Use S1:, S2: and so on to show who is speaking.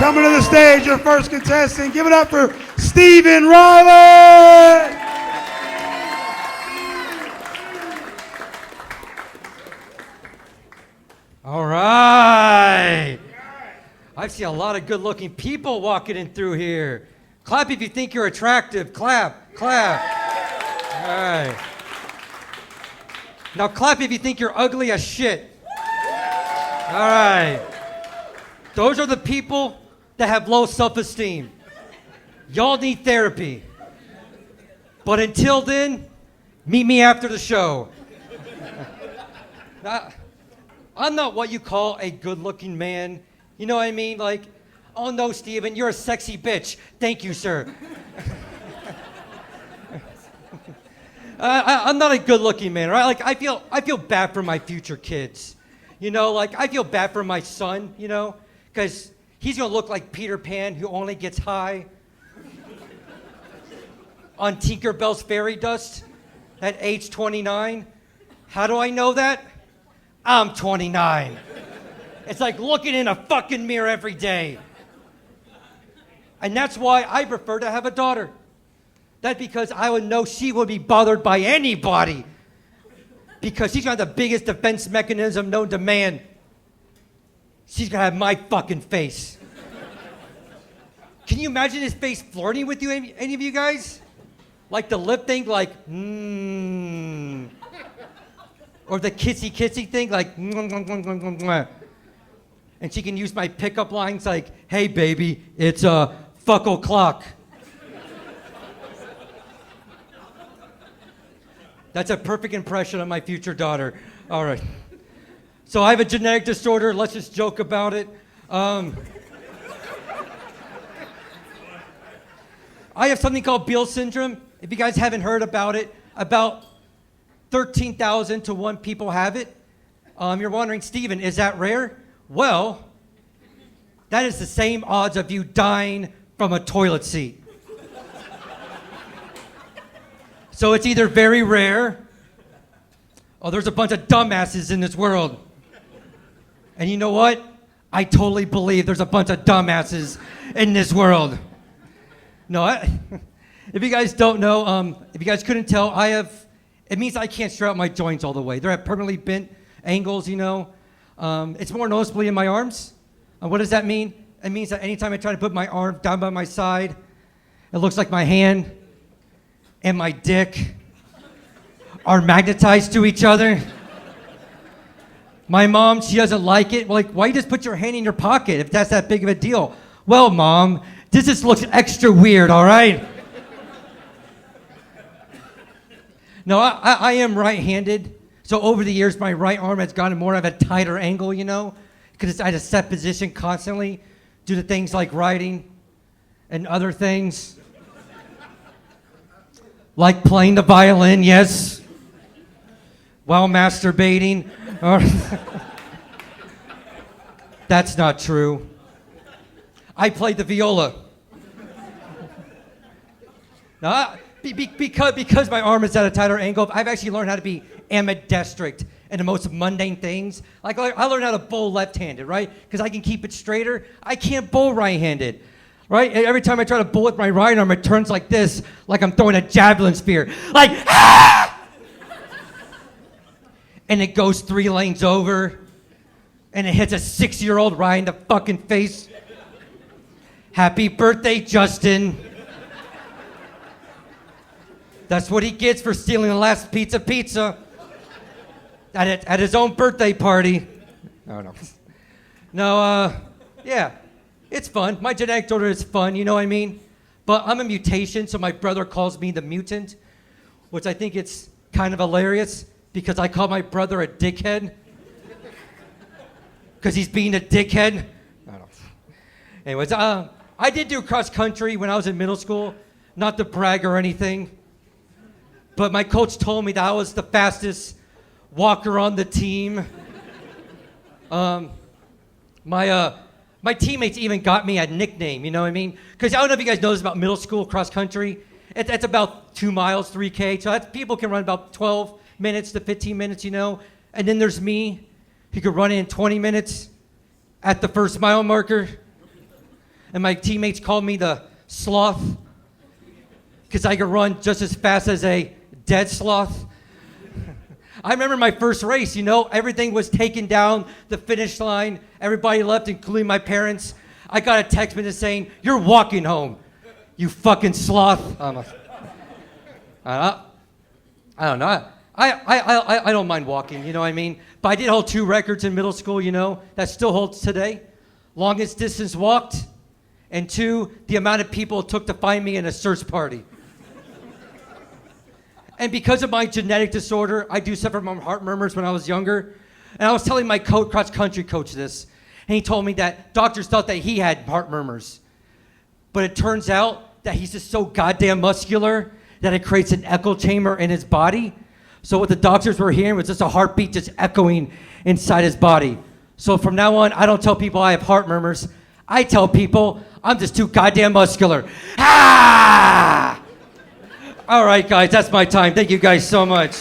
S1: Coming to the stage, your first contestant. Give it up for Stephen Reilly.
S2: All right. I see a lot of good-looking people walking in through here. Clap if you think you're attractive. Clap, clap. All right. Now clap if you think you're ugly as shit. All right. Those are the people that have low self-esteem. Y'all need therapy. But until then, meet me after the show. Now, I'm not what you call a good-looking man. You know what I mean? Like, oh no, Steven, you're a sexy bitch. Thank you, sir. I'm not a good-looking man, right? Like, I feel bad for my future kids. You know, like, I feel bad for my son, you know, because he's gonna look like Peter Pan who only gets high on Tinkerbell's fairy dust at age 29. How do I know that? I'm 29. It's like looking in a fucking mirror every day. And that's why I prefer to have a daughter. That's because I would know she would be bothered by anybody. Because she's got the biggest defense mechanism known to man. She's gonna have my fucking face. Can you imagine his face flirting with you, any of you guys? Like the lip thing, like, Or the kissy thing, like, and she can use my pickup lines like, hey baby, it's a fuck o'clock. That's a perfect impression of my future daughter. All right. So I have a genetic disorder. Let's just joke about it. I have something called Beal syndrome. If you guys haven't heard about it, about 13,000 to 1 people have it. You're wondering, Steven, is that rare? Well, that is the same odds of you dying from a toilet seat. So it's either very rare, or there's a bunch of dumbasses in this world. And you know what? I totally believe there's a bunch of dumbasses in this world. No, if you guys don't know, if you guys couldn't tell, it means I can't straighten out my joints all the way. They're at permanently bent angles, you know. It's more noticeably in my arms. What does that mean? It means that anytime I try to put my arm down by my side, it looks like my hand and my dick are magnetized to each other. My mom, she doesn't like it. Like, why you just put your hand in your pocket if that's that big of a deal? Well, Mom, this just looks extra weird, all right? No, I am right-handed. So over the years, my right arm has gotten more of a tighter angle, you know? Because it's at a set position constantly due to things like writing and other things. Like playing the violin, yes. While masturbating. That's not true. I played the viola. Now, because my arm is at a tighter angle, I've actually learned how to be ambidextrous in the most mundane things. Like I learned how to bowl left-handed, right? Because I can keep it straighter. I can't bowl right-handed, right? And every time I try to bowl with my right arm, it turns like this, like I'm throwing a javelin spear. Like, ah! And it goes 3 lanes over, and it hits a 6-year-old right in the fucking face. Happy birthday, Justin. That's what he gets for stealing the last pizza at his own birthday party. No. No, yeah, it's fun. My genetic disorder is fun, you know what I mean? But I'm a mutation, so my brother calls me the mutant, which I think it's kind of hilarious because I call my brother a dickhead. Because he's being a dickhead. I don't know. Anyways, I did do cross country when I was in middle school. Not to brag or anything. But my coach told me that I was the fastest walker on the team. My teammates even got me a nickname, you know what I mean? Because I don't know if you guys know this about middle school cross country. It's about 2 miles, 3K. So people can run about 12 minutes to 15 minutes, you know? And then there's me, who could run in 20 minutes at the first mile marker. and my teammates called me the sloth because I could run just as fast as a dead sloth. I remember my first race, everything was taken down the finish line. Everybody left, including my parents. I got a text message saying, "You're walking home, you fucking sloth." I don't know. I don't mind walking, you know what I mean? But I did hold 2 records in middle school, that still holds today. Longest distance walked, and 2, the amount of people it took to find me in a search party. And because of my genetic disorder, I do suffer from heart murmurs when I was younger. And I was telling my cross-country coach this, and he told me that doctors thought that he had heart murmurs. But it turns out that he's just so goddamn muscular that it creates an echo chamber in his body. So what the doctors were hearing was just a heartbeat just echoing inside his body. So from now on, I don't tell people I have heart murmurs. I tell people I'm just too goddamn muscular. Ah! All right, guys, that's my time. Thank you guys so much.